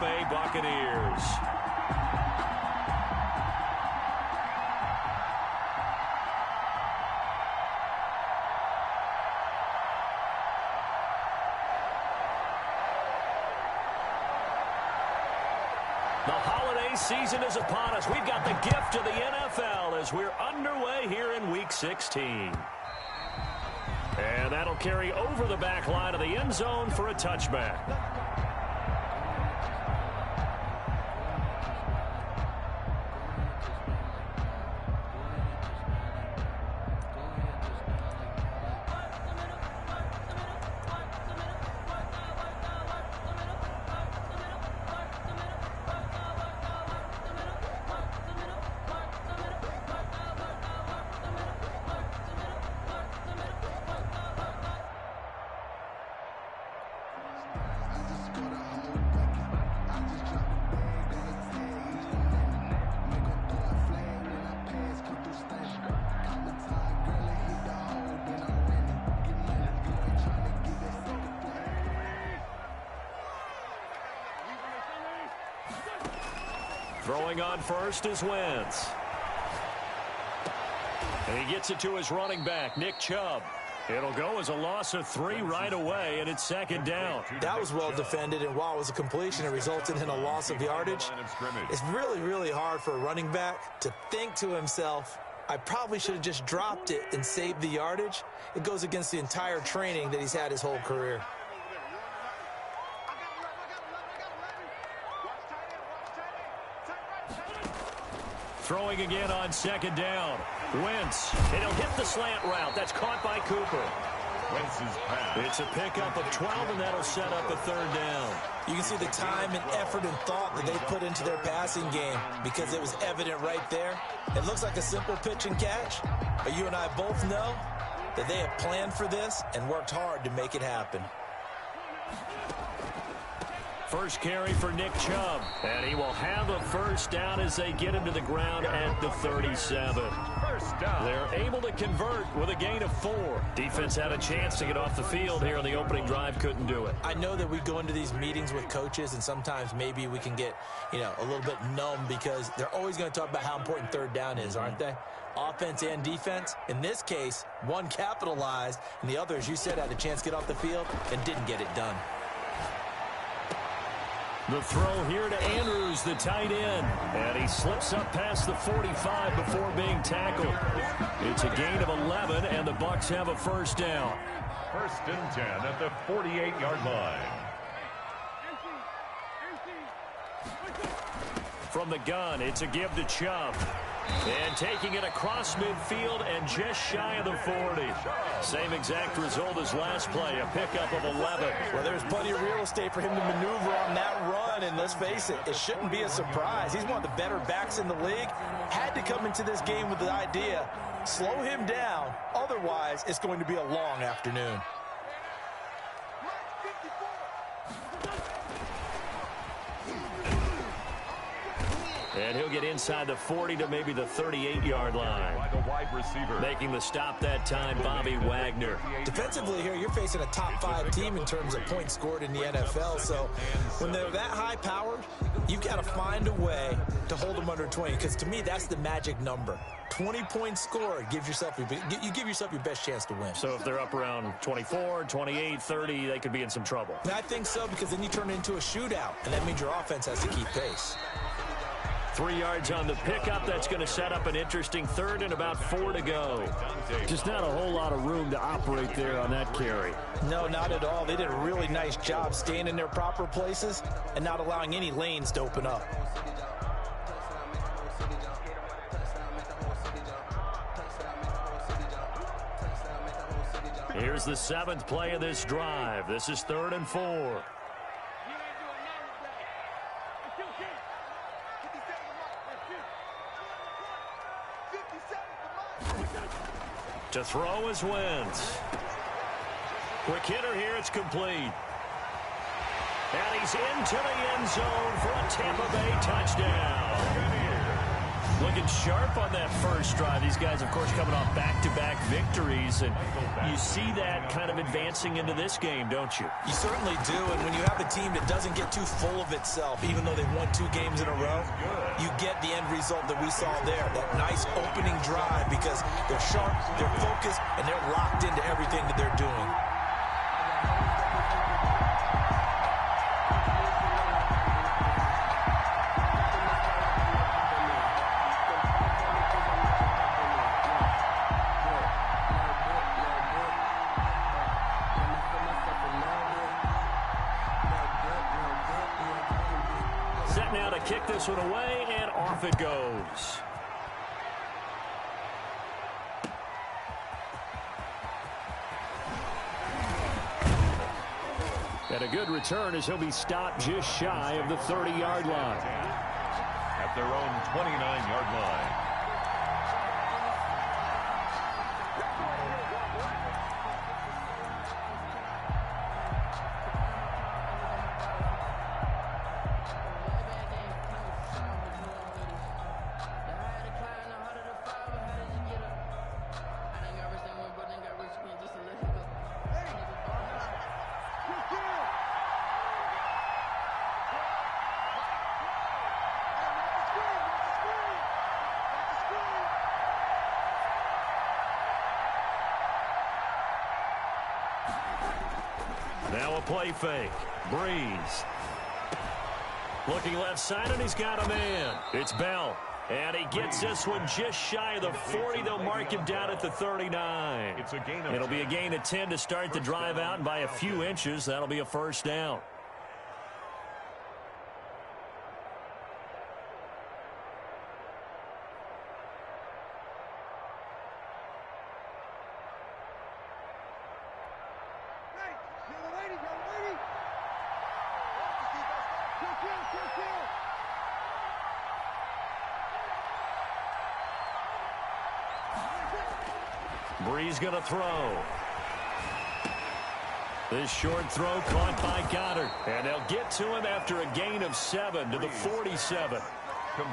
Bay Buccaneers. The holiday season is upon us. We've got the gift of the NFL as we're underway here in Week 16. And that'll carry over the back line of the end zone for a touchback. Throwing on first is Wentz. And he gets it to his running back, Nick Chubb. It'll go as a loss of 3 right away, and it's second down. That was well defended, and while it was a completion, it resulted in a loss of yardage. It's really, really hard for a running back to think to himself, I probably should have just dropped it and saved the yardage. It goes against the entire training that he's had his whole career. Throwing again on second down. Wentz. And he'll hit the slant route. That's caught by Cooper. Wentz's pass. It's a pickup of 12, and that'll set up a third down. You can see the time and effort and thought that they put into their passing game because it was evident right there. It looks like a simple pitch and catch, but you and I both know that they have planned for this and worked hard to make it happen. First carry for Nick Chubb, and he will have a first down as they get him to the ground at the 37. First down. They're able to convert with a gain of 4. Defense had a chance to get off the field here on the opening drive, couldn't do it. I know that we go into these meetings with coaches, and sometimes maybe we can get, a little bit numb because they're always going to talk about how important third down is, aren't they? Offense and defense. In this case, one capitalized, and the other, as you said, had a chance to get off the field and didn't get it done. The throw here to Andrews, the tight end. And he slips up past the 45 before being tackled. It's a gain of 11, and the Bucs have a first down. First and 10 at the 48-yard line. From the gun, it's a give to Chubb. And taking it across midfield and just shy of the 40. Same exact result as last play, a pickup of 11. Well, there's plenty of real estate for him to maneuver on that run, and let's face it, it shouldn't be a surprise. He's one of the better backs in the league. Had to come into this game with the idea, slow him down, otherwise it's going to be a long afternoon. And he'll get inside the 40 to maybe the 38-yard line. By the wide receiver. Making the stop that time, Bobby Wagner. Defensively here, you're facing a top-5 team in terms of points scored in the NFL. So when they're that high-powered, you've got to find a way to hold them under 20. Because to me, that's the magic number. 20 points scored, you give yourself your best chance to win. So if they're up around 24, 28, 30, they could be in some trouble. And I think so, because then you turn it into a shootout, and that means your offense has to keep pace. 3 yards on the pickup. That's going to set up an interesting third and about 4 to go. Just not a whole lot of room to operate there on that carry. No, not at all. They did a really nice job staying in their proper places and not allowing any lanes to open up. Here's the 7th play of this drive. This is 3rd and 4. To throw is Wentz. Quick hitter here, it's complete. And he's into the end zone for a Tampa Bay touchdown. Looking sharp on that first drive. These guys, of course, coming off back-to-back victories, and you see that kind of advancing into this game, don't you? You certainly do, and when you have a team that doesn't get too full of itself, even though they've won 2 games in a row, you get the end result that we saw there, that nice opening drive, because they're sharp, they're focused, and they're locked into everything that they're doing. Set now to kick this one away, and off it goes. And a good return as he'll be stopped just shy of the 30-yard line. At their own 29-yard line. Now a play fake. Breeze. Looking left side, and he's got a man. It's Bell. And he gets this one just shy of the 40. They'll mark him down at the 39. It'll be a gain of 10 to start the drive out, and by a few inches, that'll be a first down. Breeze going to throw. This short throw caught by Goddard. And they'll get to him after a gain of 7 to the 47.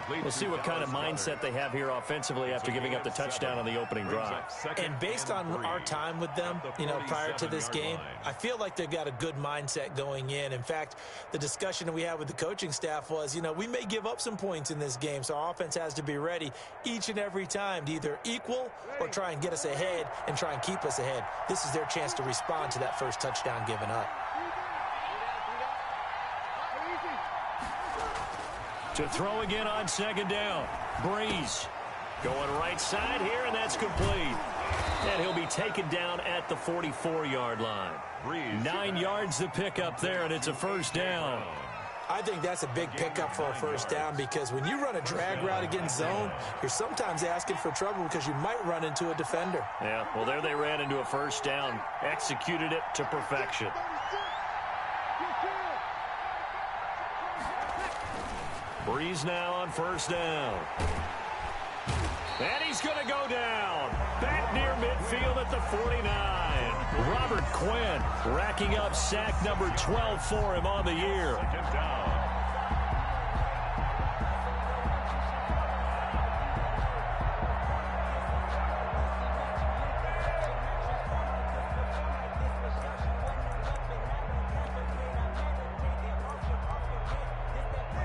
We'll see what kind of mindset they have here offensively after giving up the touchdown on the opening drive. And based on our time with them, prior to this game, I feel like they've got a good mindset going in. In fact, the discussion that we had with the coaching staff was, we may give up some points in this game, so our offense has to be ready each and every time to either equal or try and get us ahead and try and keep us ahead. This is their chance to respond to that first touchdown given up. To throw again on second down. Breeze going right side here, and that's complete. And he'll be taken down at the 44-yard line. 9 yards to pick up there, and it's a first down. I think that's a big pickup for a first down, because when you run a drag route against zone, you're sometimes asking for trouble because you might run into a defender. Yeah, well, there they ran into a first down. Executed it to perfection. Breeze now on first down. And he's going to go down. Back near midfield at the 49. Robert Quinn racking up sack number 12 for him on the year.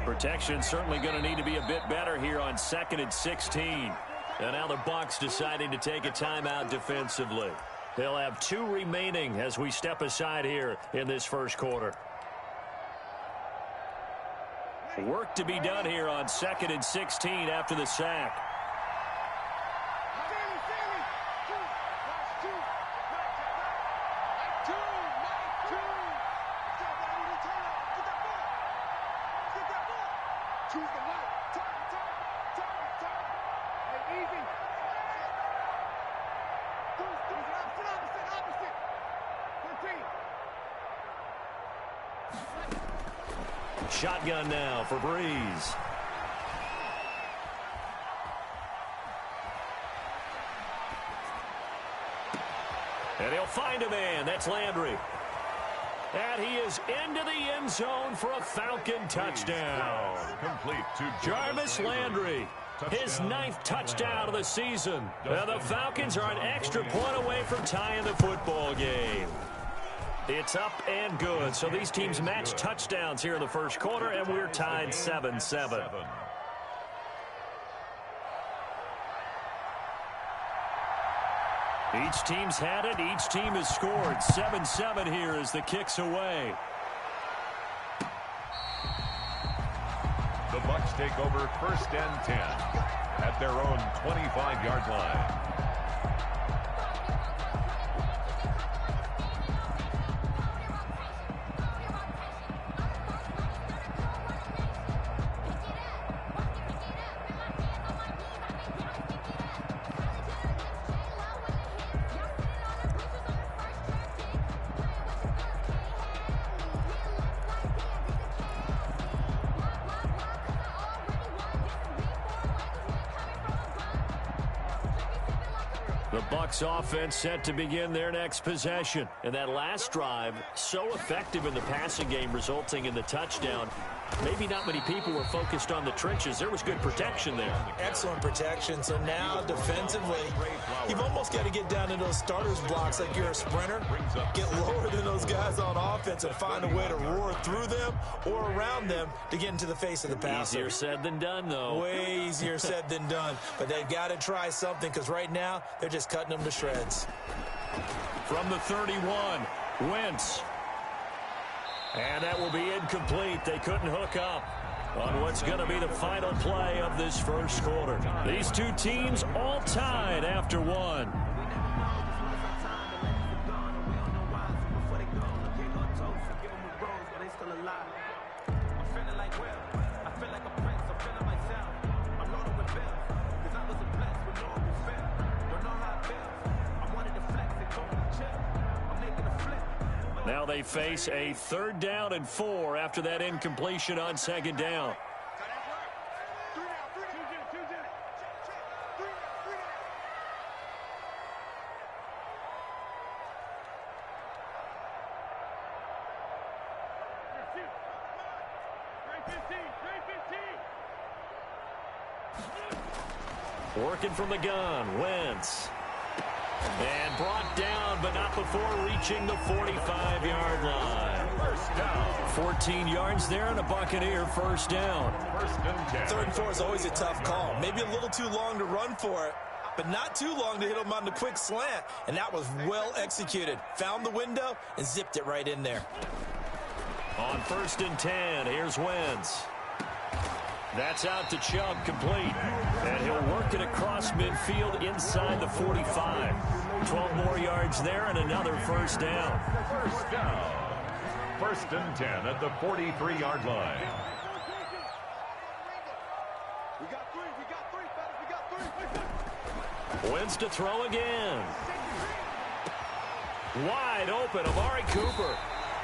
Protection certainly going to need to be a bit better here on 2nd and 16. And now the Bucs deciding to take a timeout defensively. They'll have 2 remaining as we step aside here in this first quarter. Work to be done here on 2nd and 16 after the sack. Shotgun now for Breeze. And he'll find a man. That's Landry. And he is into the end zone for a Falcon touchdown. Complete to Jarvis Landry His 9th touchdown of the season. And the Falcons are an extra point away from tying the football game. It's up and good. So these teams match touchdowns here in the first quarter, and we're tied 7-7. Each team's had it. Each team has scored. 7-7 here as the kick's away. The Bucs take over 1st and 10 at their own 25-yard line. The Bucs offense set to begin their next possession. And that last drive, so effective in the passing game, resulting in the touchdown. Maybe not many people were focused on the trenches. There was good protection there. Excellent protection. So now defensively, you've almost got to get down in those starters blocks like you're a sprinter. Get lower than those guys on offense and find a way to roar through them or around them to get into the face of the passer. Easier said than done, though. Way easier said than done. But they've got to try something because right now they're just cutting them to shreds. From the 31, Wentz. And that will be incomplete. They couldn't hook up on what's going to be the final play of this first quarter. These two teams all tied after one. Now they face a 3rd down and 4 after that incompletion on 2nd down. Working from the gun, Wentz. And brought down, but not before reaching the 45-yard line. 14 yards there and a Buccaneer first down. 3rd and 4 is always a tough call. Maybe a little too long to run for it, but not too long to hit him on the quick slant. And that was well executed. Found the window and zipped it right in there. On 1st and 10, here's Wentz. That's out to Chubb, complete. And he'll work it across midfield inside the 45. 12 more yards there and another first down. First down. 1st and 10 at the 43-yard line. Wentz to throw again. Wide open, Amari Cooper.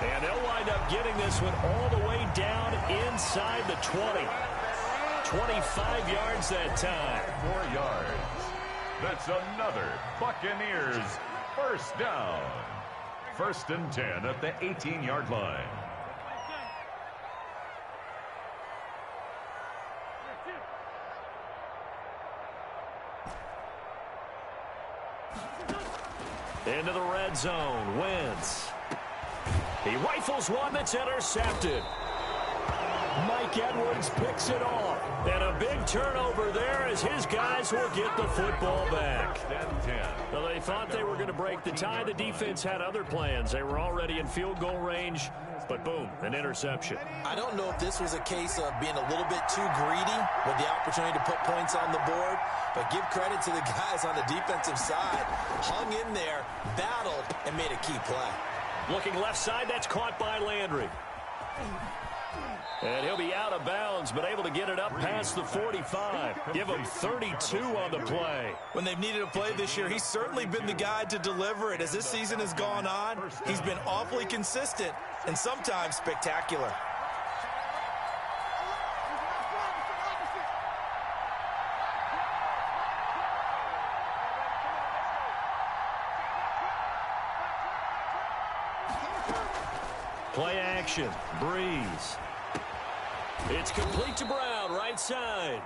And they'll wind up getting this one all the way down inside the 20. 25 yards that time. 4 yards. That's another Buccaneers first down. 1st and 10 at the 18-yard line. Into the red zone, Wentz. He rifles one that's intercepted. Mike Edwards picks it off. And a big turnover there as his guys will get the football back. Well, they thought they were going to break the tie. The defense had other plans. They were already in field goal range, but boom, an interception. I don't know if this was a case of being a little bit too greedy with the opportunity to put points on the board, but give credit to the guys on the defensive side. Hung in there, battled, and made a key play. Looking left side, that's caught by Landry. And he'll be out of bounds, but able to get it up past the 45. Give him 32 on the play. When they've needed a play this year, he's certainly been the guy to deliver it. As this season has gone on, he's been awfully consistent and sometimes spectacular. Play action, Breeze. It's complete to Brown, right side.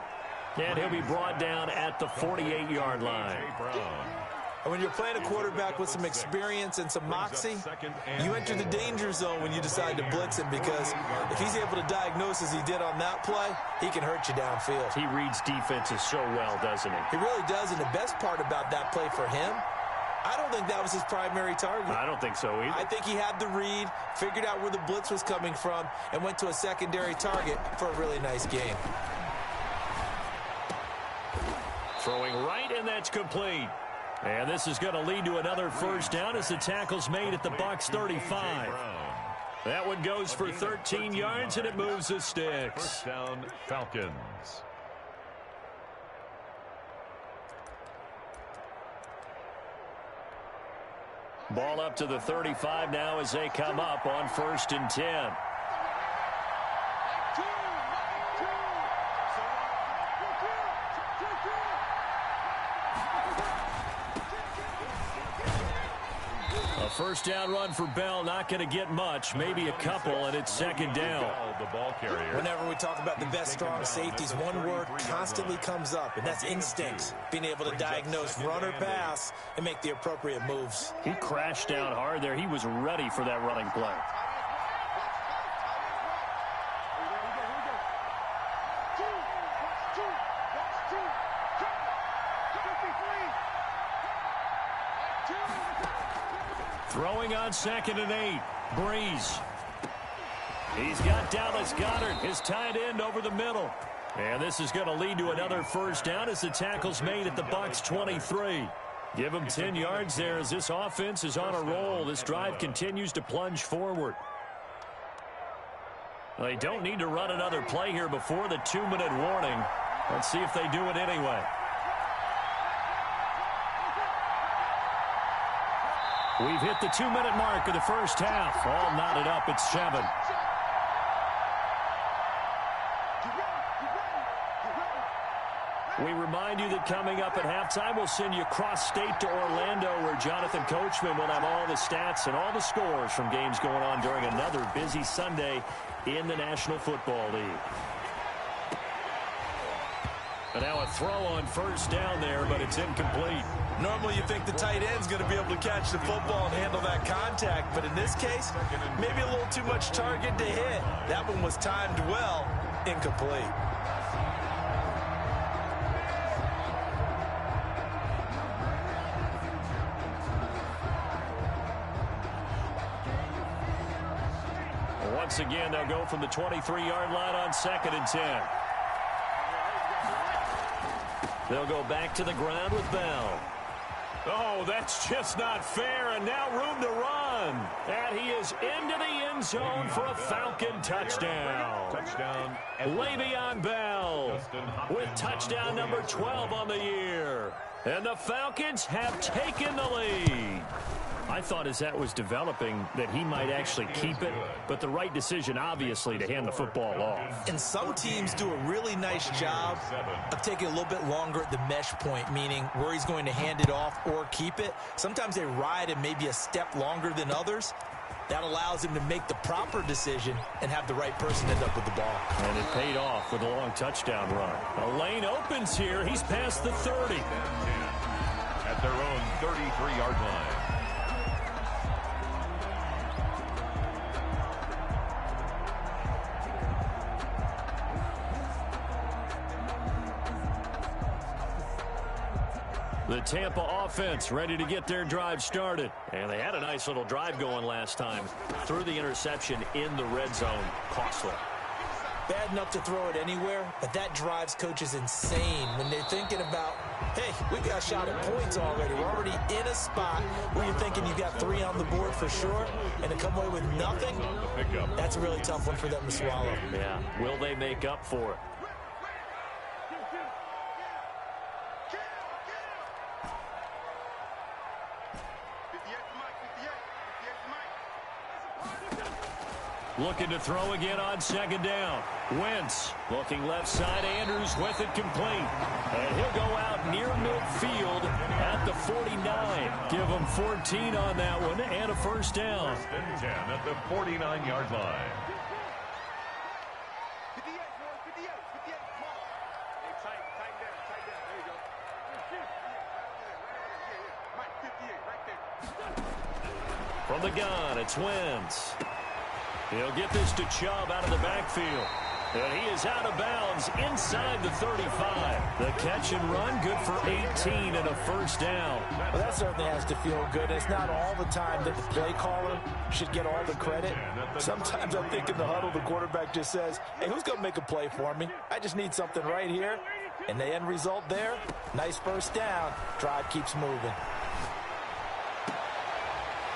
And he'll be brought down at the 48-yard line. And when you're playing a quarterback with some experience and some moxie, you enter the danger zone when you decide to blitz him, because if he's able to diagnose as he did on that play, he can hurt you downfield. He reads defenses so well, doesn't he? He really does, and the best part about that play for him, I don't think that was his primary target. I don't think so either. I think he had the read, figured out where the blitz was coming from, and went to a secondary target for a really nice gain. Throwing right, and that's complete. And this is going to lead to another first down as the tackle's made at the Bucs 35. That one goes for 13 yards, and it moves the sticks. First down, Falcons. Ball up to the 35 now as they come up on 1st and 10. A first down run for Bell, not going to get much, maybe a couple, and it's 2nd down. Whenever we talk about the best strong safeties, one word constantly comes up, and that's instincts. Being able to diagnose run or pass and make the appropriate moves. He crashed down hard there. He was ready for that running play. Throwing on 2nd and 8. Breeze. He's got Dallas Goedert, his tight end, over the middle. And this is going to lead to another first down as the tackle's made at the Bucs 23. Give him 10 yards there as this offense is on a roll. This drive continues to plunge forward. They don't need to run another play here before the 2-minute warning. Let's see if they do it anyway. We've hit the 2-minute mark of the first half. All knotted up at 7. We remind you that coming up at halftime, we'll send you cross-state to Orlando, where Jonathan Coachman will have all the stats and all the scores from games going on during another busy Sunday in the National Football League. And now a throw on first down there, but it's incomplete. Normally you think the tight end's going to be able to catch the football and handle that contact, but in this case, maybe a little too much target to hit. That one was timed well, incomplete. Once again, they'll go from the 23-yard line on 2nd and 10. They'll go back to the ground with Bell. Oh, that's just not fair, and now room to run. And he is into the end zone for a Falcon touchdown. Le'Veon Bell with touchdown number 12 on the year. And the Falcons have taken the lead. I thought as that was developing that he might actually keep it, but the right decision, obviously, to hand the football off. And some teams do a really nice job of taking a little bit longer at the mesh point, meaning where he's going to hand it off or keep it. Sometimes they ride it maybe a step longer than others. That allows him to make the proper decision and have the right person end up with the ball. And it paid off with a long touchdown run. A lane opens here. He's past the 30. At their own 33-yard line. The Tampa offense ready to get their drive started. And they had a nice little drive going last time. Threw the interception in the red zone. Costly. Bad enough to throw it anywhere, but that drives coaches insane when they're thinking about, hey, we got a shot at points already. We're already in a spot where you're thinking you got 3 on the board for sure, and to come away with nothing, that's a really tough one for them to swallow. Yeah. Will they make up for it? Looking to throw again on 2nd down. Wentz looking left side. Andrews with it complete. And he'll go out near midfield at the 49. Give him 14 on that one and a first down. 1st and 10 at the 49-yard line. From the gun, it's Wentz. He'll get this to Chubb out of the backfield. And he is out of bounds inside the 35. The catch and run, good for 18 and a first down. Well, that certainly has to feel good. It's not all the time that the play caller should get all the credit. Sometimes I think in the huddle, the quarterback just says, hey, who's going to make a play for me? I just need something right here. And the end result there, nice first down. Drive keeps moving.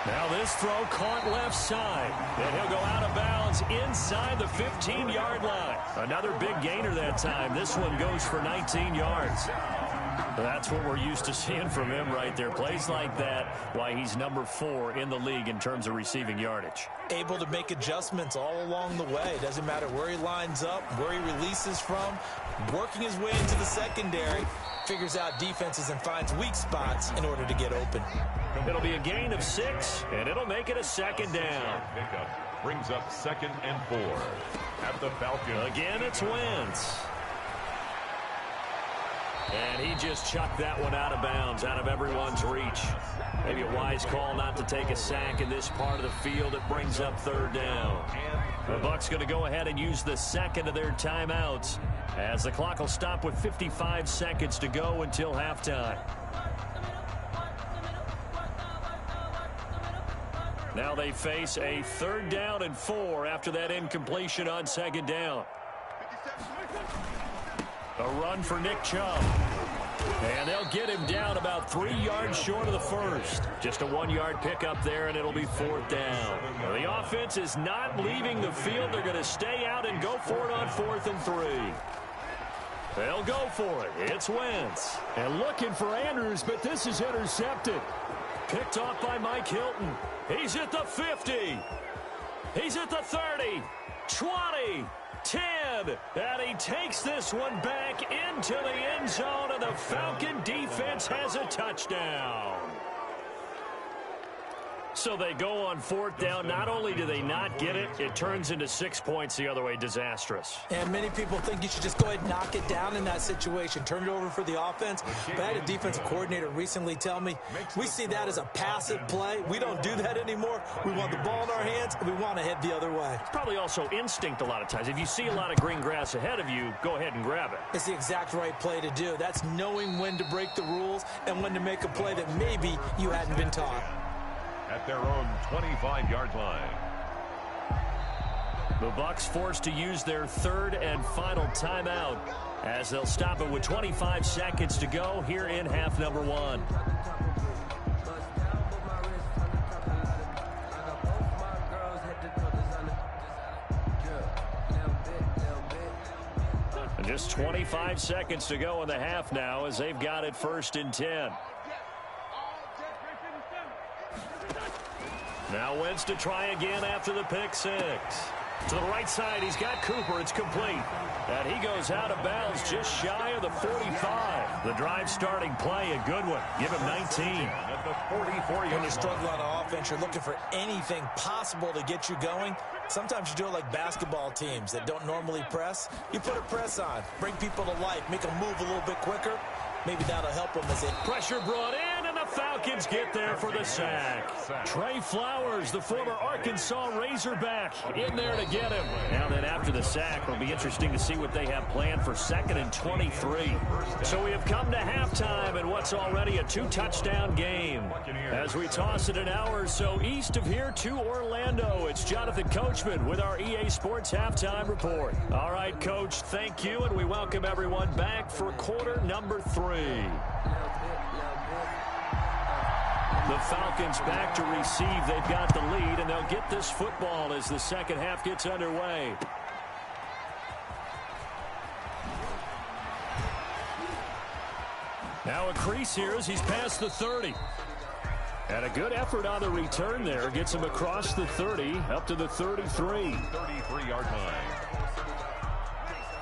Now this throw caught left side. And he'll go out of bounds inside the 15-yard line. Another big gainer that time. This one goes for 19 yards. That's what we're used to seeing from him right there. Plays like that, why he's number 4 in the league in terms of receiving yardage. Able to make adjustments all along the way. Doesn't matter where he lines up, where he releases from. Working his way into the secondary. Figures out defenses and finds weak spots in order to get open. It'll be a gain of 6, and it'll make it a second down. Pickup brings up 2nd and 4 at the Falcons. Again, it's Wentz. And he just chucked that one out of bounds, out of everyone's reach. Maybe a wise call not to take a sack in this part of the field. It brings up 3rd down. The Bucs going to go ahead and use the second of their timeouts as the clock will stop with 55 seconds to go until halftime. Now they face a 3rd down and 4 after that incompletion on 2nd down. A run for Nick Chubb. And they'll get him down about 3 yards short of the first. Just a 1-yard pickup there, and it'll be 4th down. The offense is not leaving the field. They're going to stay out and go for it on 4th and 3. They'll go for it. It's Wentz. And looking for Andrews, but this is intercepted. Picked off by Mike Hilton. He's at the 50. He's at the 30. 20. 10. And he takes this one back into the end zone, and the Falcon defense has a touchdown. So they go on 4th down. Not only do they not get it, it turns into 6 points the other way. Disastrous. And many people think you should just go ahead and knock it down in that situation. Turn it over for the offense. But I had a defensive coordinator recently tell me, we see that as a passive play. We don't do that anymore. We want the ball in our hands, and we want to head the other way. It's probably also instinct a lot of times. If you see a lot of green grass ahead of you, go ahead and grab it. It's the exact right play to do. That's knowing when to break the rules and when to make a play that maybe you hadn't been taught. At their own 25-yard line. The Bucs forced to use their 3rd and final timeout as they'll stop it with 25 seconds to go here in half number 1. And just 25 seconds to go in the half now as they've got it 1st and 10. Now Wentz to try again after the pick 6. To the right side, he's got Cooper. It's complete. And he goes out of bounds just shy of the 45. The drive starting play, a good one. Give him 19. At the 44 When you struggle on offense, you're looking for anything possible to get you going. Sometimes you do it like basketball teams that don't normally press. You put a press on, bring people to life, make them move a little bit quicker. Maybe that'll help them as it. Pressure brought in, and the Falcons get there for the sack. Trey Flowers, the former Arkansas Razorback, in there to get him. Now then, after the sack, it'll be interesting to see what they have planned for 2nd and 23. So we have come to halftime in what's already a 2-touchdown game. As we toss it an hour or so east of here to Orlando, it's Jonathan Coachman with our EA Sports Halftime Report. All right, Coach, thank you, and we welcome everyone back for quarter number 3. The Falcons back to receive. They've got the lead, and they'll get this football as the second half gets underway. Now a crease here as he's past the 30. And a good effort on the return there. Gets him across the 30, up to the 33. 33-yard line.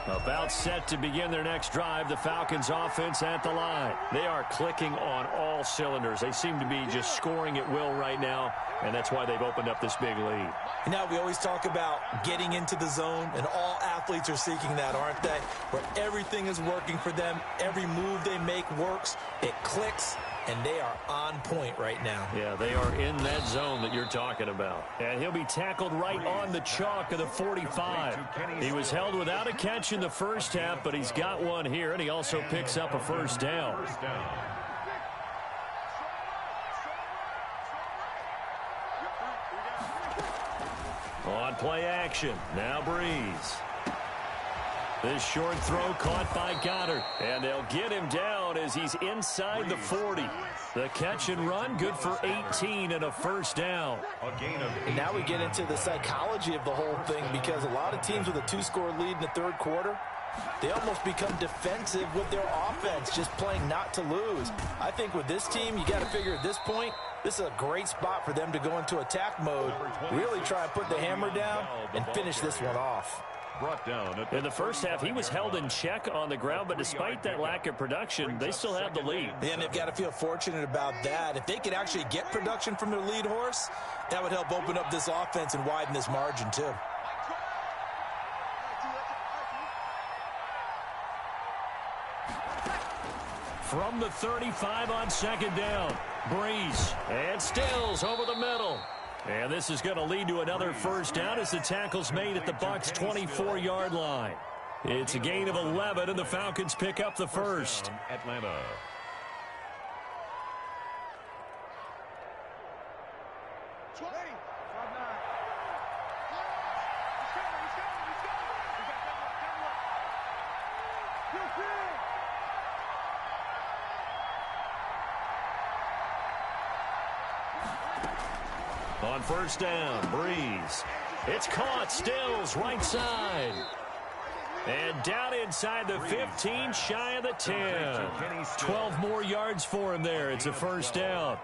About set to begin their next drive, the Falcons offense at the line. They are clicking on all cylinders. They seem to be just scoring at will right now, and that's why they've opened up this big lead. Now, we always talk about getting into the zone, and all athletes are seeking that, aren't they? Where everything is working for them, every move they make works, it clicks, and they are on point right now. Yeah, they are in that zone that you're talking about. And he'll be tackled right on the chalk of the 45. He was held without a catch in the first half, but he's got one here, and he also picks up a first down. On play action, now Breeze. This short throw caught by Goddard, and they'll get him down as he's inside the 40. The catch and run, good for 18 and a first down. And now we get into the psychology of the whole thing, because a lot of teams with a 2-score lead in the third quarter, they almost become defensive with their offense, just playing not to lose. I think with this team, you got to figure at this point, this is a great spot for them to go into attack mode, really try and put the hammer down and finish this one off. In the first half, he was held in check on the ground, but despite that lack of production, they still have the lead. And they've got to feel fortunate about that. If they could actually get production from their lead horse, that would help open up this offense and widen this margin too. From the 35 on second down, Breeze and Stills over the middle. And this is going to lead to another first down as the tackle's made at the Bucs' 24-yard line. It's a gain of 11, and the Falcons pick up the first. Atlanta. On first down, Breeze. It's caught, Stills, right side. And down inside the 15, shy of the 10. 12 more yards for him there. It's a first down.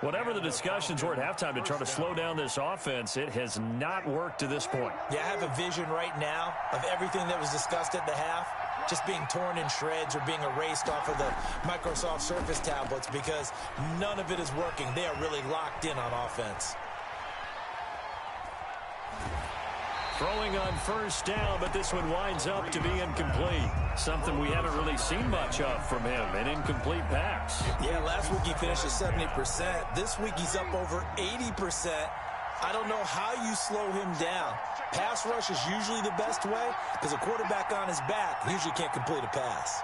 Whatever the discussions were at halftime to try to slow down this offense, it has not worked to this point. Yeah, I have a vision right now of everything that was discussed at the half just being torn in shreds or being erased off of the Microsoft Surface tablets, because none of it is working. They are really locked in on offense. Throwing on first down, but this one winds up to be incomplete. Something we haven't really seen much of from him, an incomplete pass. Yeah, last week he finished at 70%. This week he's up over 80%. I don't know how you slow him down. Pass rush is usually the best way, because a quarterback on his back usually can't complete a pass.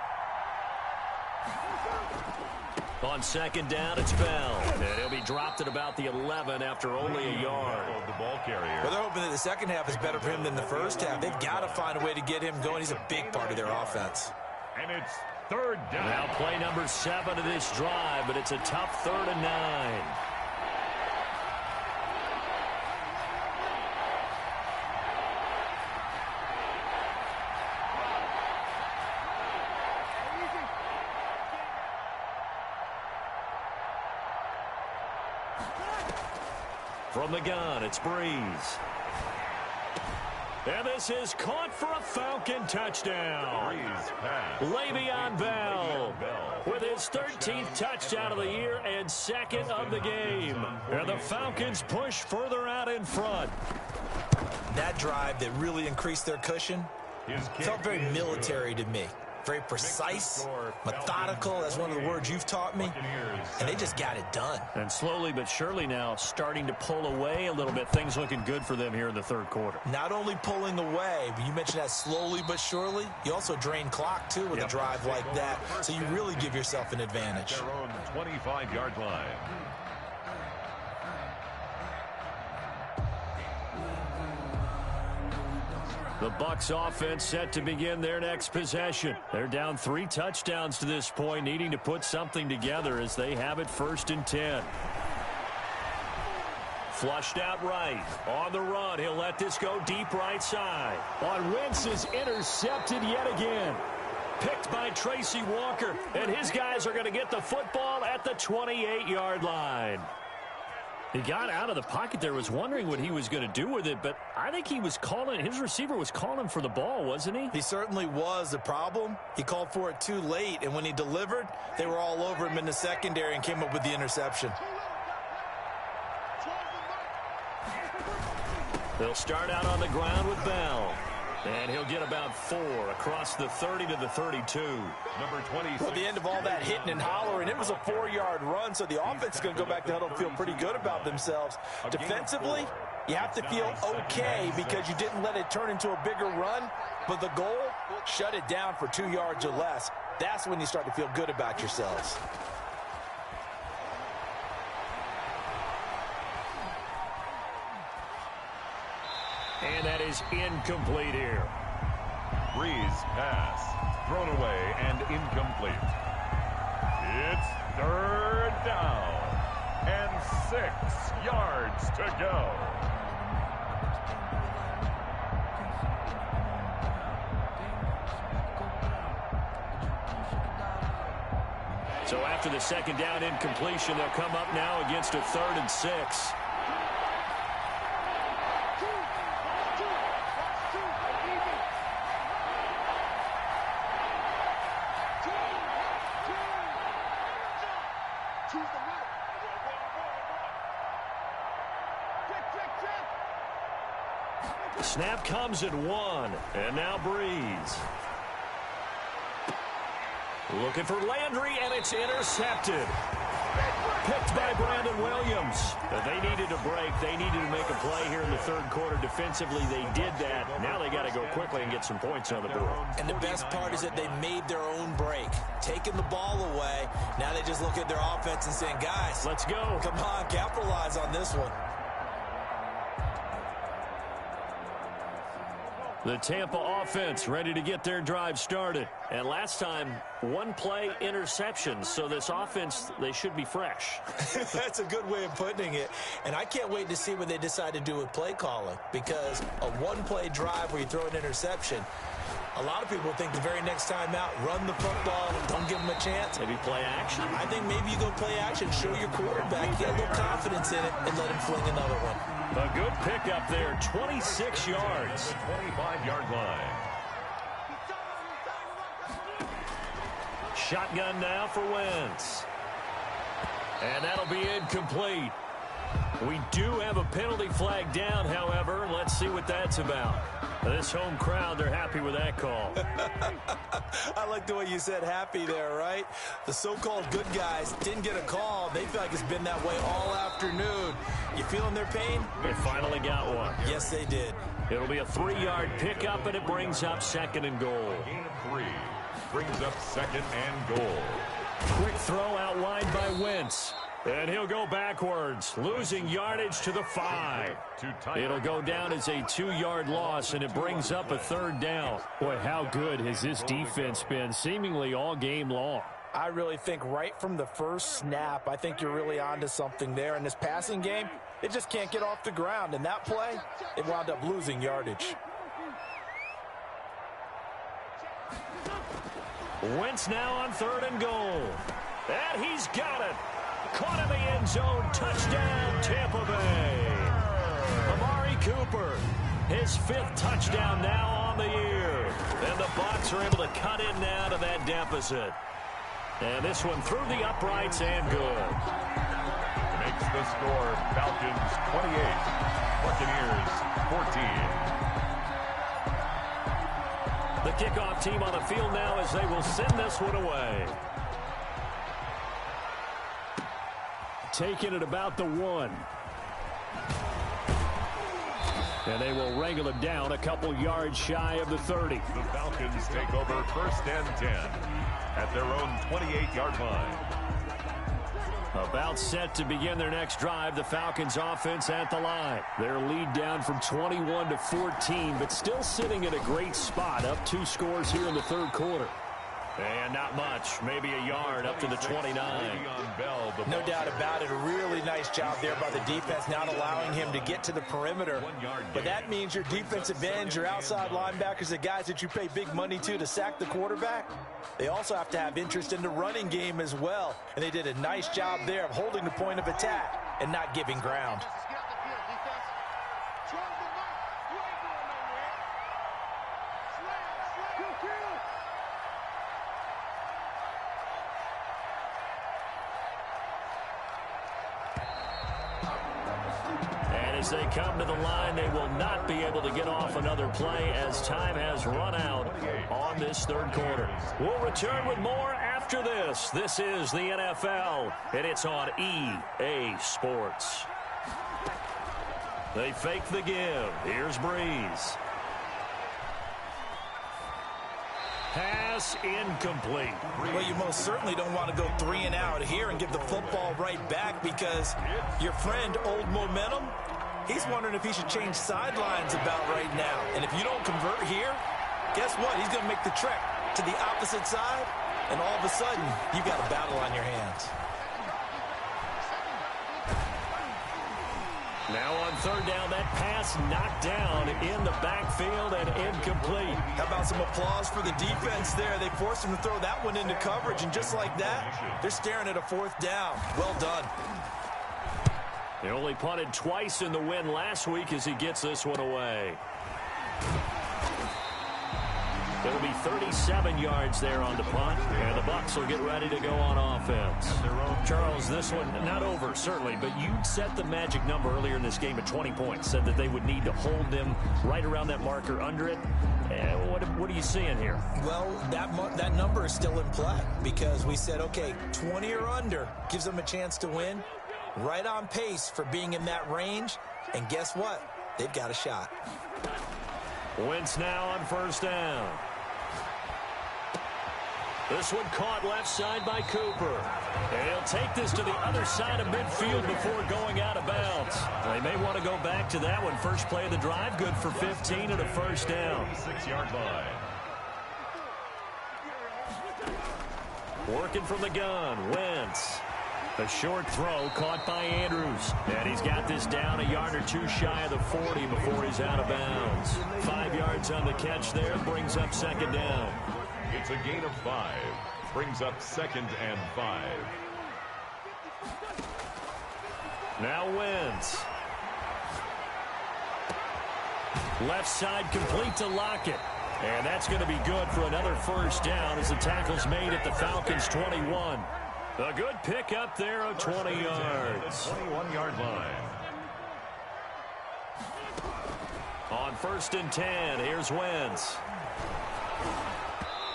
On second down, it's Bell. And he'll be dropped at about the 11 after only a yard. Well, they're hoping that the second half is better for him than the first half. They've got to find a way to get him going. He's a big part of their offense. And it's third down. Now play number 7 of this drive, but it's a tough 3rd and 9. From the gun, it's Breeze. And this is caught for a Falcon touchdown. Le'Veon Bell with his 13th touchdown of the year and 2nd of the game. And the Falcons push further out in front. That drive that really increased their cushion felt very military to me. Very precise, methodical, that's one of the words you've taught me, and they just got it done. And slowly but surely now starting to pull away a little bit. Things looking good for them here in the third quarter. Not only pulling away, but you mentioned that slowly but surely, you also drain clock, too, with a drive like that, so you really give yourself an advantage. Their own 25-yard line. The Bucs offense set to begin their next possession. They're down 3 touchdowns to this point, needing to put something together as they have it 1st and 10. Flushed out right. On the run, he'll let this go deep right side. On Wentz is intercepted yet again. Picked by Tracy Walker, and his guys are going to get the football at the 28-yard line. He got out of the pocket there, was wondering what he was going to do with it, but I think he was calling, his receiver was calling for the ball, wasn't he? He certainly was. The problem, he called for it too late, and when he delivered, they were all over him in the secondary and came up with the interception. They'll start out on the ground with Bell. And he'll get about 4 across the 30 to the 32. Number 26. Well, at the end of all that hitting and hollering, it was a 4-yard run, so the offense is going to go back to huddle and feel pretty good about themselves. Defensively, you have to feel okay because you didn't let it turn into a bigger run, but the goal, shut it down for 2 yards or less. That's when you start to feel good about yourselves. And that is incomplete here. Breeze pass. Thrown away and incomplete. It's 3rd down. And 6 yards to go. So after the 2nd down incompletion, they'll come up now against a 3rd and 6. Snap comes at 1, and now Breeze. Looking for Landry, and it's intercepted. Picked by Brandon Williams. They needed a break. They needed to make a play here in the 3rd quarter. Defensively, they did that. Now they got to go quickly and get some points on the board. And the best part is that they made their own break. Taking the ball away. Now they just look at their offense and saying, guys, let's go. Come on, capitalize on this one. The Tampa offense ready to get their drive started. And last time, 1-play interception. So this offense, they should be fresh. That's a good way of putting it. And I can't wait to see what they decide to do with play calling. Because a 1-play drive where you throw an interception, a lot of people think the very next time out, run the football, don't give them a chance. Maybe play action. I think maybe you go play action, show your quarterback, get a little confidence in it, and let him fling another one. A good pickup there, 26 yards. 25-yard line. Shotgun now for Wentz. And that'll be incomplete. We do have a penalty flag down, however. Let's see what that's about. This home crowd, they're happy with that call. I like the way you said happy there, right? The so-called good guys didn't get a call. They feel like it's been that way all afternoon. You feeling their pain? They finally got one. Yes, they did. It'll be a 3-yard pickup, and it brings up 2nd and goal. Gain of 3. Brings up 2nd and goal. Quick throw out wide by Wentz. And he'll go backwards, losing yardage to the 5. It'll go down as a 2-yard loss, and it brings up a 3rd down. Boy, how good has this defense been seemingly all game long? I really think right from the first snap, I think you're really onto something there. In this passing game, it just can't get off the ground. And that play, it wound up losing yardage. Wentz now on 3rd and goal. And he's got it. Caught in the end zone. Touchdown, Tampa Bay. Amari Cooper, his 5th touchdown now on the year. And the Bucs are able to cut in now to that deficit. And this one through the uprights and good. Makes the score Falcons 28, Buccaneers 14. The kickoff team on the field now as they will send this one away. Taking it about the 1. And they will wrangle it down a couple yards shy of the 30. The Falcons take over 1st and 10 at their own 28-yard line. About set to begin their next drive, the Falcons offense at the line. Their lead down from 21 to 14, but still sitting at a great spot, up 2 scores here in the 3rd quarter. And not much, maybe a yard up to the 29. No doubt about it. A really nice job there by the defense, not allowing him to get to the perimeter. But that means your defensive ends, your outside linebackers, the guys that you pay big money to sack the quarterback, they also have to have interest in the running game as well. And they did a nice job there of holding the point of attack and not giving ground. As they come to the line, they will not be able to get off another play as time has run out on this third quarter. We'll return with more after this. This is the NFL, and it's on EA Sports. They fake the give. Here's Breeze. Pass incomplete. Well, you most certainly don't want to go 3 and out here and give the football right back, because your friend, Old Momentum, he's wondering if he should change sidelines about right now. And if you don't convert here, guess what? He's going to make the trek to the opposite side, and all of a sudden, you've got a battle on your hands. Now on third down, that pass knocked down in the backfield and incomplete. How about some applause for the defense there? They forced him to throw that one into coverage, and just like that, they're staring at a fourth down. Well done. They only punted twice in the win last week as he gets this one away. It'll be 37 yards there on the punt, and the Bucs will get ready to go on offense. Charles, this one not over, certainly, but you set the magic number earlier in this game at 20 points, said that they would need to hold them right around that marker under it. What are you seeing here? Well, that number is still in play, because we said, okay, 20 or under gives them a chance to win. Right on pace for being in that range, and guess what? They've got a shot. Wentz now on first down. This one caught left side by Cooper. And he'll take this to the other side of midfield before going out of bounds. They may want to go back to that one. First play of the drive, good for 15 and a first down. 6-yard line. Working from the gun, Wentz. A short throw caught by Andrews. And he's got this down a yard or two shy of the 40 before he's out of bounds. 5 yards on the catch there, brings up second down. It's a gain of 5. Brings up 2nd and 5. Now Wentz. Left side complete to Lockett. And that's going to be good for another first down as the tackle's made at the Falcons' 21. A good pick up there of 20 yards. 21-yard line. On first and 10, here's Wentz.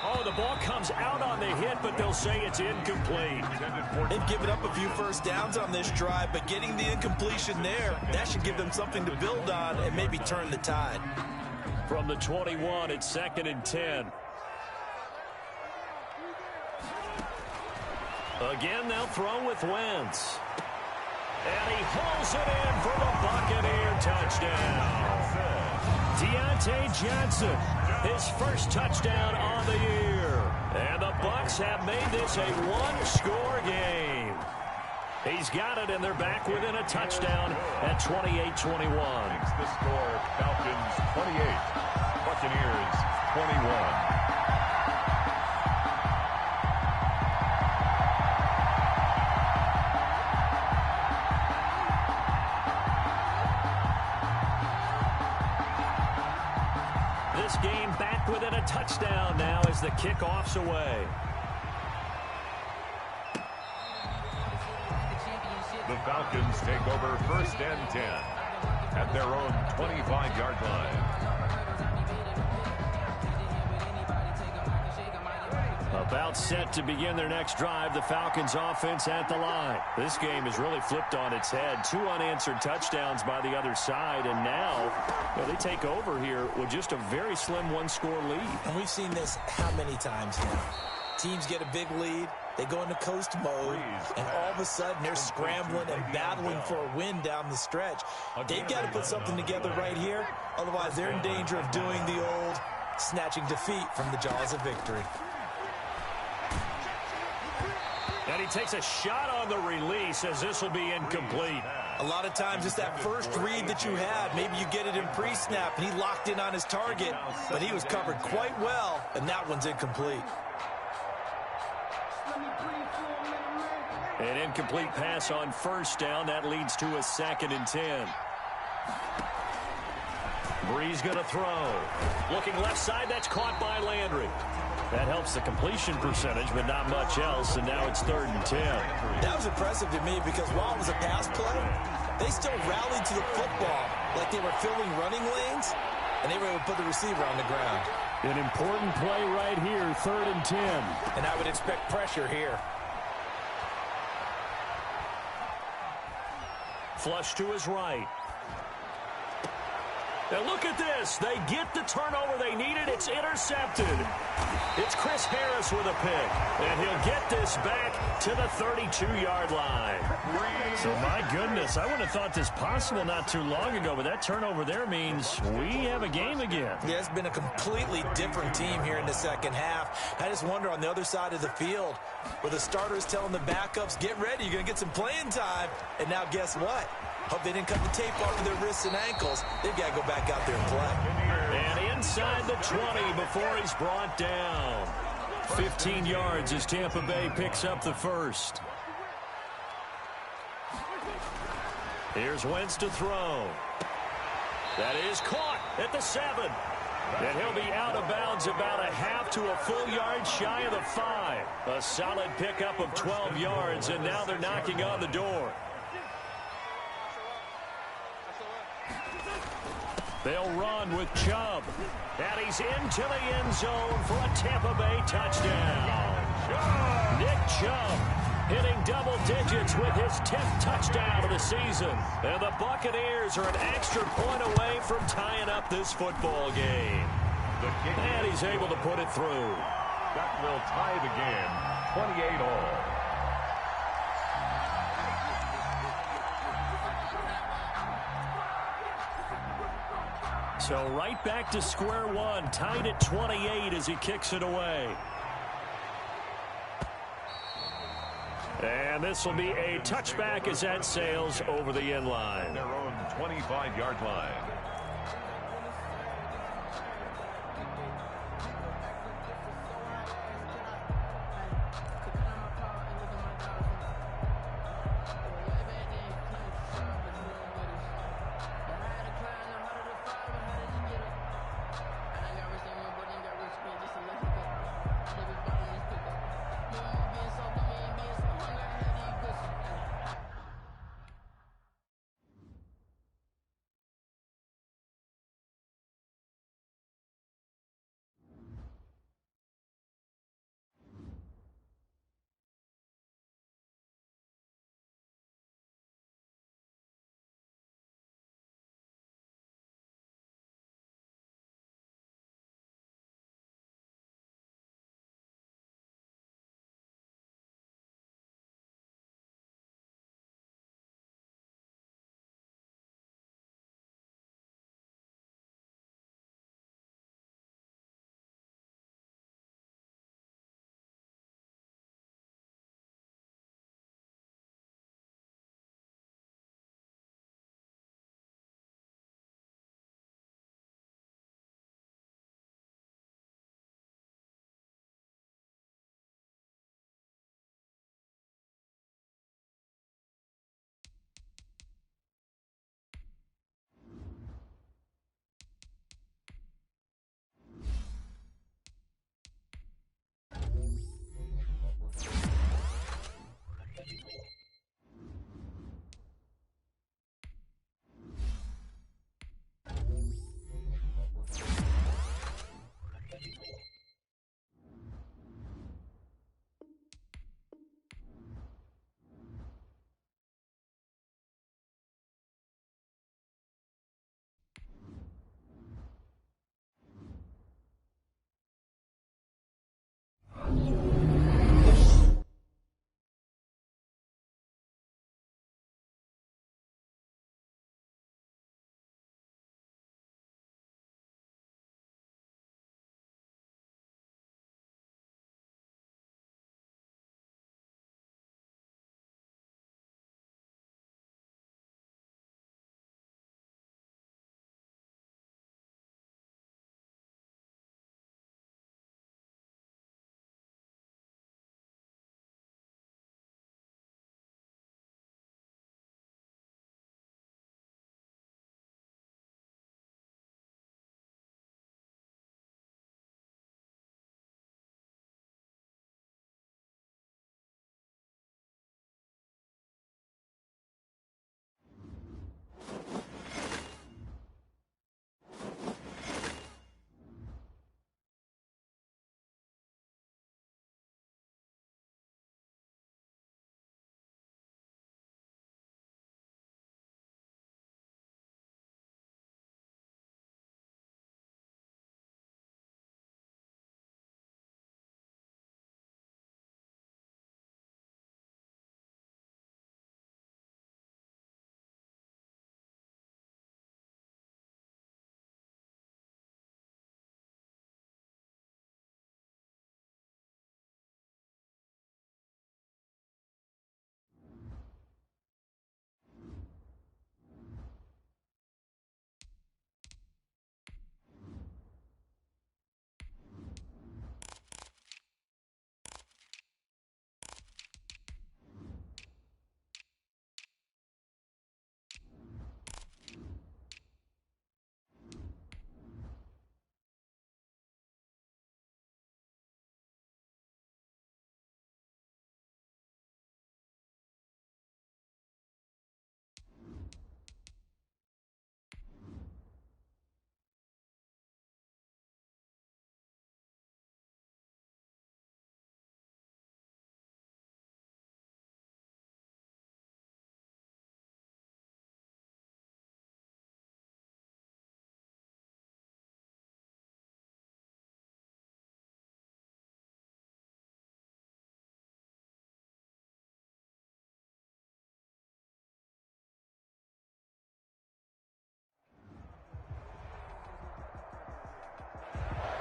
Oh, the ball comes out on the hit, but they'll say it's incomplete. They've given up a few first downs on this drive, but getting the incompletion there, that should give them something to build on and maybe turn the tide. From the 21, it's 2nd and 10. Again, they'll throw with Wentz. And he hauls it in for the Buccaneer touchdown. Deontay Johnson, his first touchdown on the year. And the Bucs have made this a one-score game. He's got it, and they're back within a touchdown at 28-21. The score, Falcons 28, Buccaneers 21. This game back within a touchdown now as the kickoff's away. The Falcons take over first and 10 at their own 25-yard line. About set to begin their next drive, the Falcons offense at the line. This game has really flipped on its head. 2 unanswered touchdowns by the other side, and now they take over here with just a very slim one-score lead. And we've seen this how many times now? Teams get a big lead, they go into coast mode, and all of a sudden they're scrambling and battling for a win down the stretch. They've got to put something together right here, otherwise they're in danger of doing the old snatching defeat from the jaws of victory. And he takes a shot on the release as this will be incomplete. A lot of times it's that first read that you had. Maybe you get it in pre-snap, and he locked in on his target, but he was covered quite well, and that one's incomplete. An incomplete pass on first down. That leads to a 2nd and 10. Breeze going to throw. Looking left side, that's caught by Landry. That helps the completion percentage, but not much else, and now it's 3rd and 10. That was impressive to me because while it was a pass play, they still rallied to the football like they were filling running lanes, and they were able to put the receiver on the ground. An important play right here, 3rd and 10. And I would expect pressure here. Flush to his right. Now look at this. They get the turnover they needed. It's intercepted. It's Chris Harris with a pick. And he'll get this back to the 32-yard line. So, my goodness, I wouldn't have thought this possible not too long ago, but that turnover there means we have a game again. Yeah, it's been a completely different team here in the second half. I just wonder on the other side of the field, where the starters telling the backups, get ready, you're going to get some playing time. And now guess what? Hope they didn't cut the tape off of their wrists and ankles. They've got to go back out there and play. And inside the 20 before he's brought down. 15 yards as Tampa Bay picks up the first. Here's Wentz to throw. That is caught at the 7. And he'll be out of bounds about a half to a full yard shy of the 5. A solid pickup of 12 yards, and now they're knocking on the door. They'll run with Chubb. And he's into the end zone for a Tampa Bay touchdown. Nick Chubb hitting double digits with his 10th touchdown of the season. And the Buccaneers are an extra point away from tying up this football game. And he's able to put it through. That will tie the game, 28-all. So right back to square one, tied at 28 as he kicks it away. And this will be a touchback as that sails over the end line. Their own 25-yard line.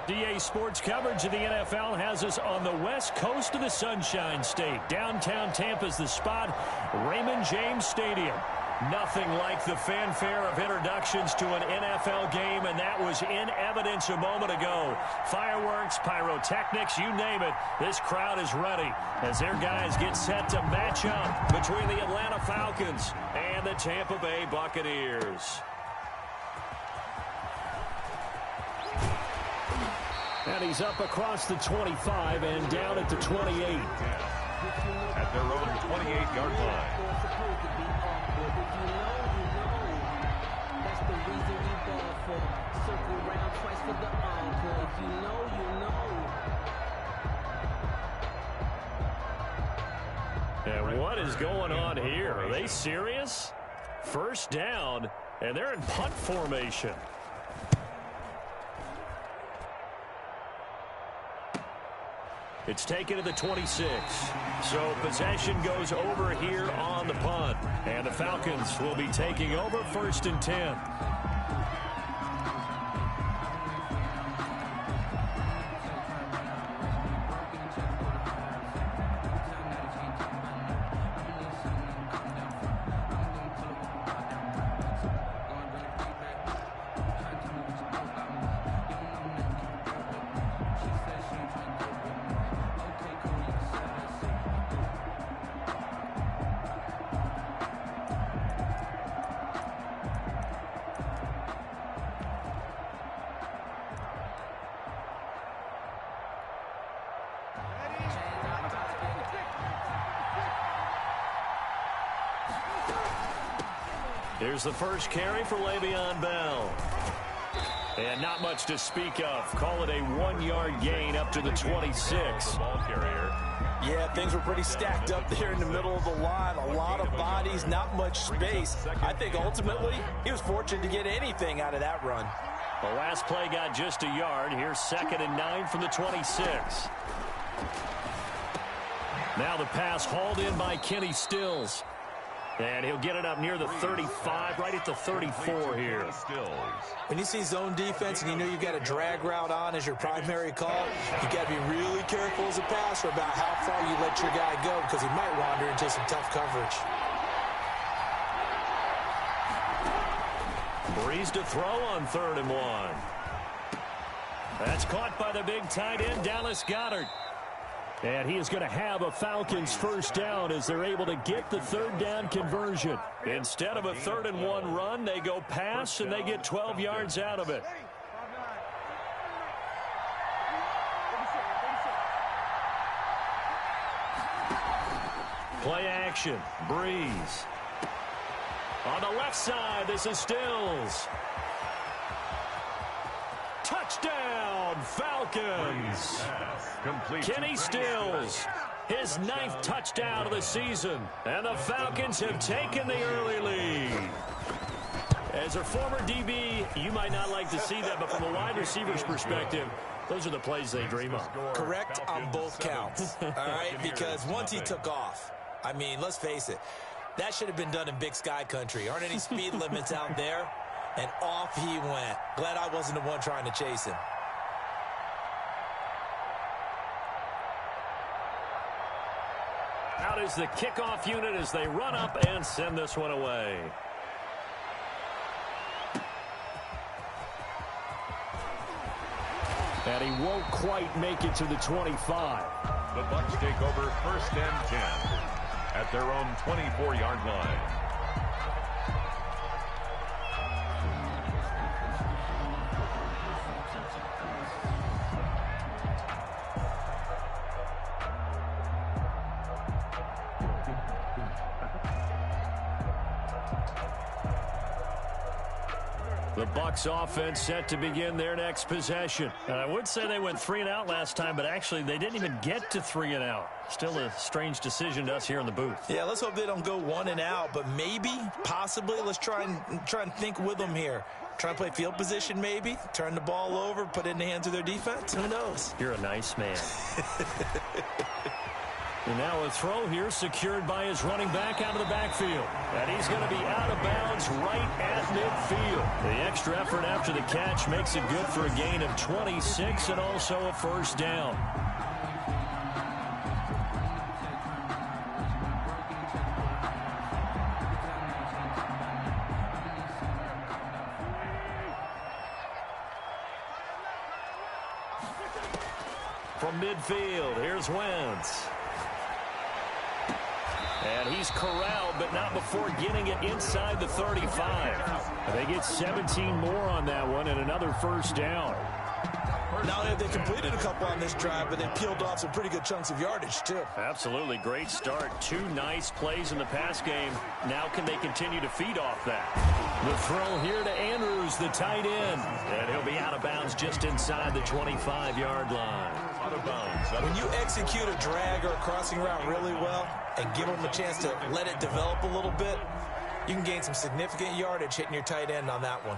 DA Sports coverage of the NFL has us on the west coast of the Sunshine State. Downtown Tampa's the spot, Raymond James Stadium. Nothing like the fanfare of introductions to an NFL game, and that was in evidence a moment ago. Fireworks, pyrotechnics, you name it, this crowd is ready as their guys get set to match up between the Atlanta Falcons and the Tampa Bay Buccaneers. And he's up across the 25 and down at the 28. At their own 28-yard line. And what is going on here? Are they serious? First down, and they're in punt formation. It's taken to the 26. So possession goes over here on the punt. And the Falcons will be taking over 1st and 10. Here's the first carry for Le'Veon Bell. And not much to speak of. Call it a 1-yard gain up to the 26. Ball carrier. Yeah, things were pretty stacked up there in the middle of the line. A lot of bodies, not much space. I think ultimately he was fortunate to get anything out of that run. The last play got just a yard. Here's 2nd and 9 from the 26. Now the pass hauled in by Kenny Stills. And he'll get it up near the 35, right at the 34 here. When you see zone defense and you know you've got a drag route on as your primary call, you got to be really careful as a passer about how far you let your guy go because he might wander into some tough coverage. Breeze to throw on 3rd and 1. That's caught by the big tight end, Dallas Goedert. And he is going to have a Falcons first down as they're able to get the 3rd down conversion. Instead of a 3rd and 1 run, they go pass and they get 12 yards out of it. Play action, Breeze. On the left side, this is Stills. Touchdown, Falcons. Kenny Stills, his 9th touchdown of the season. And the Falcons have taken the early lead. As a former DB, you might not like to see that, but from a wide receiver's perspective, those are the plays they dream of. Correct on both counts, all right? Because once he took off, I mean, let's face it, that should have been done in Big Sky country. Aren't any speed limits out there? And off he went. Glad I wasn't the one trying to chase him. Out is the kickoff unit as they run up and send this one away. And he won't quite make it to the 25. The Bucs take over 1st and 10 at their own 24-yard line. The Bucs offense set to begin their next possession. And I would say they went 3 and out last time, but actually they didn't even get to 3 and out. Still a strange decision to us here in the booth. Yeah, let's hope they don't go 1 and out, but maybe, possibly, let's try and think with them here. Try and play field position maybe, turn the ball over, put it in the hands of their defense. Who knows? You're a nice man. And now a throw here secured by his running back out of the backfield. And he's going to be out of bounds right at midfield. The extra effort after the catch makes it good for a gain of 26 and also a first down. From midfield, here's Wentz. And he's corralled, but not before getting it inside the 35. They get 17 more on that one and another first down. Not only have they completed a couple on this drive, but they peeled off some pretty good chunks of yardage, too. Absolutely. Great start. 2 nice plays in the pass game. Now can they continue to feed off that? The throw here to Andrews, the tight end. And he'll be out of bounds just inside the 25-yard line. Out of bounds. When you execute a drag or a crossing route really well and give them a chance to let it develop a little bit, you can gain some significant yardage hitting your tight end on that one.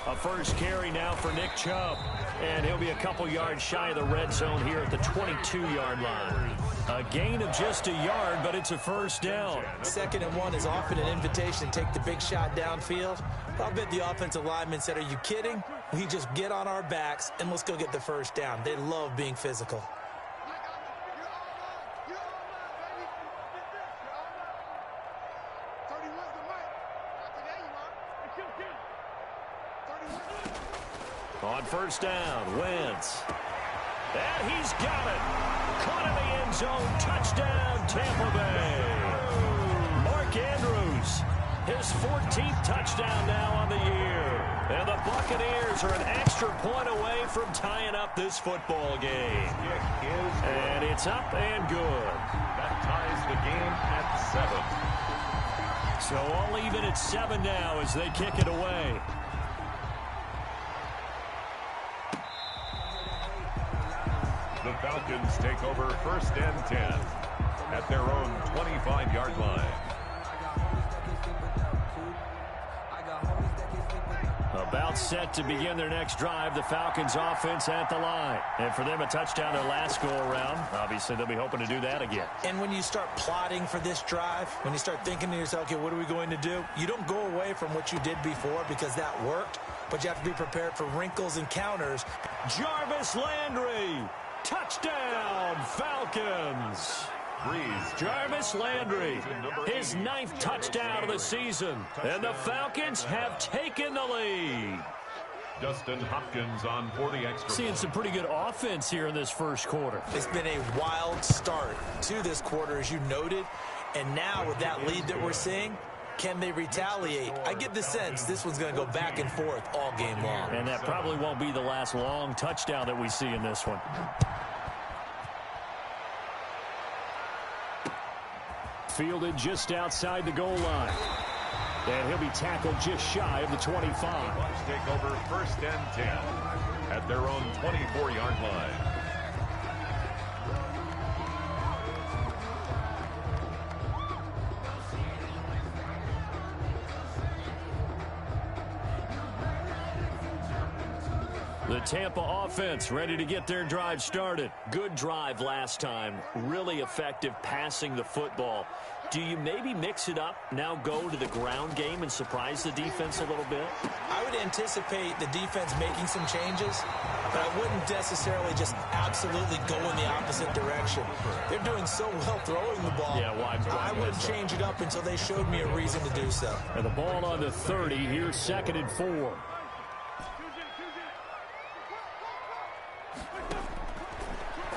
A first carry now for Nick Chubb. And he'll be a couple yards shy of the red zone here at the 22-yard line. A gain of just a yard, but it's a first down. 2nd and 1 is often an invitation to take the big shot downfield. I'll bet the offensive lineman said, "Are you kidding? We just get on our backs and let's go get the first down." They love being physical. On first down, Wentz. And he's got it. Caught in the end zone. Touchdown, Tampa Bay. Mark Andrews, his 14th touchdown now on the year. And the Buccaneers are an extra point away from tying up this football game. And it's up and good. That ties the game at 7. So all even at 7 now as they kick it away. The Falcons take over 1st and 10 at their own 25-yard line. About set to begin their next drive. The Falcons offense at the line. And for them, a touchdown their last go-around. Obviously, they'll be hoping to do that again. And when you start plotting for this drive, when you start thinking to yourself, okay, what are we going to do? You don't go away from what you did before because that worked, but you have to be prepared for wrinkles and counters. Jarvis Landry. Touchdown, Falcons. Jarvis Landry, his 9th touchdown of the season. And the Falcons have taken the lead. Dustin Hopkins on for the extra. Seeing some pretty good offense here in this first quarter. It's been a wild start to this quarter, as you noted. And now with that lead that we're seeing, can they retaliate? I get the sense this one's going to go back and forth all game long. And that probably won't be the last long touchdown that we see in this one. Fielded just outside the goal line. And he'll be tackled just shy of the 25. Bucs take over 1st and 10 at their own 24-yard line. The Tampa offense ready to get their drive started. Good drive last time. Really effective passing the football. Do you maybe mix it up, now go to the ground game and surprise the defense a little bit? I would anticipate the defense making some changes, but I wouldn't necessarily just absolutely go in the opposite direction. They're doing so well throwing the ball. Yeah, why I wouldn't change it up until they showed me a reason to do so. And the ball on the 30. Here's 2nd and 4.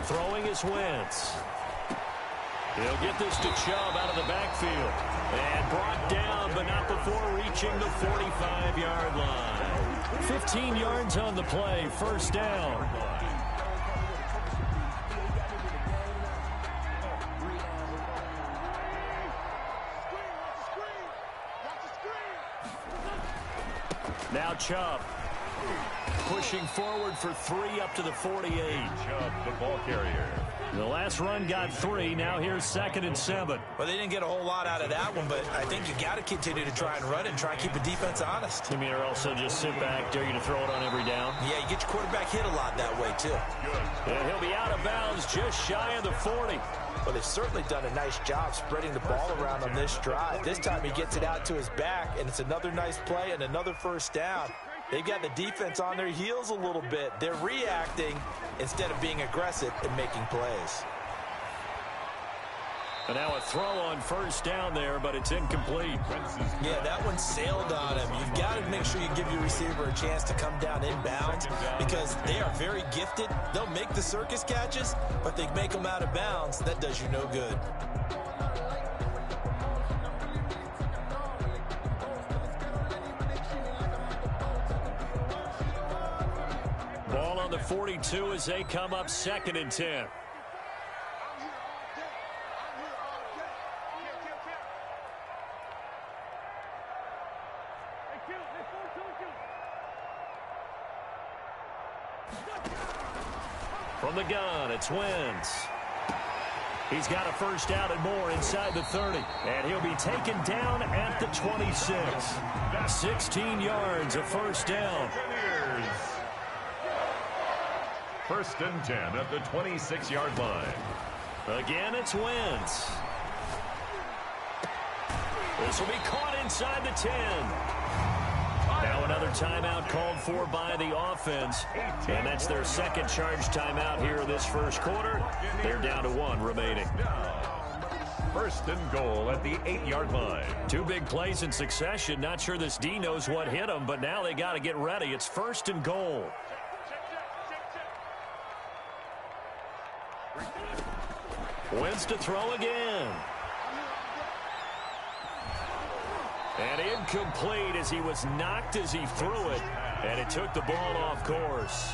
Throwing is Wentz. He'll get this to Chubb out of the backfield. And brought down, but not before reaching the 45-yard line. 15 yards on the play, first down. Now Chubb. Pushing forward for 3 up to the 48. Chubb, the ball carrier. The last run got 3. Now here's 2nd and 7. Well, they didn't get a whole lot out of that one, but I think you got to continue to try and run it and try and keep the defense honest. I mean, or also just sit back, dare you to throw it on every down. Yeah, you get your quarterback hit a lot that way, too. And he'll be out of bounds just shy of the 40. Well, they've certainly done a nice job spreading the ball around on this drive. This time he gets it out to his back, and it's another nice play and another first down. They've got the defense on their heels a little bit. They're reacting instead of being aggressive and making plays. And now a throw on first down there, but it's incomplete. Yeah, that one sailed on him. You've got to make sure you give your receiver a chance to come down inbounds because they are very gifted. They'll make the circus catches, but they make them out of bounds. That does you no good. Ball on the 42 as they come up 2nd and 10. From the gun, it's Wentz. He's got a first down and more inside the 30. And he'll be taken down at the 26. 16 yards, a first down. 1st and 10 at the 26-yard line. Again, it's Wentz. This will be caught inside the 10. Now another timeout called for by the offense. And that's their second charge timeout here in this first quarter. They're down to 1 remaining. 1st and goal at the 8-yard line. 2 big plays in succession. Not sure this D knows what hit them, but now they got to get ready. It's 1st and goal. Wentz to throw again. And incomplete as he was knocked as he threw it. And it took the ball off course.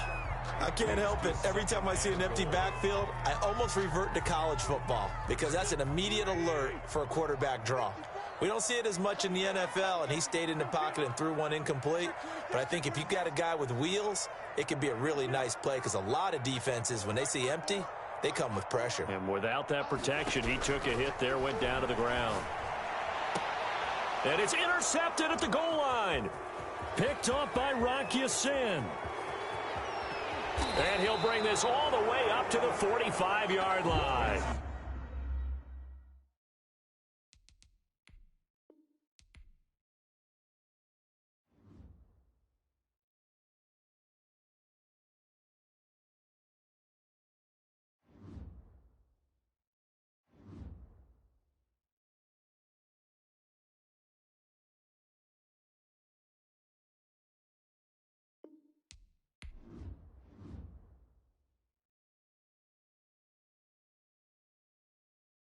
I can't help it. Every time I see an empty backfield, I almost revert to college football because that's an immediate alert for a quarterback draw. We don't see it as much in the NFL, and he stayed in the pocket and threw one incomplete. But I think if you've got a guy with wheels, it can be a really nice play because a lot of defenses, when they see empty, they come with pressure. And without that protection, he took a hit there, went down to the ground. And it's intercepted at the goal line. Picked off by Rocky Sin. And he'll bring this all the way up to the 45-yard line.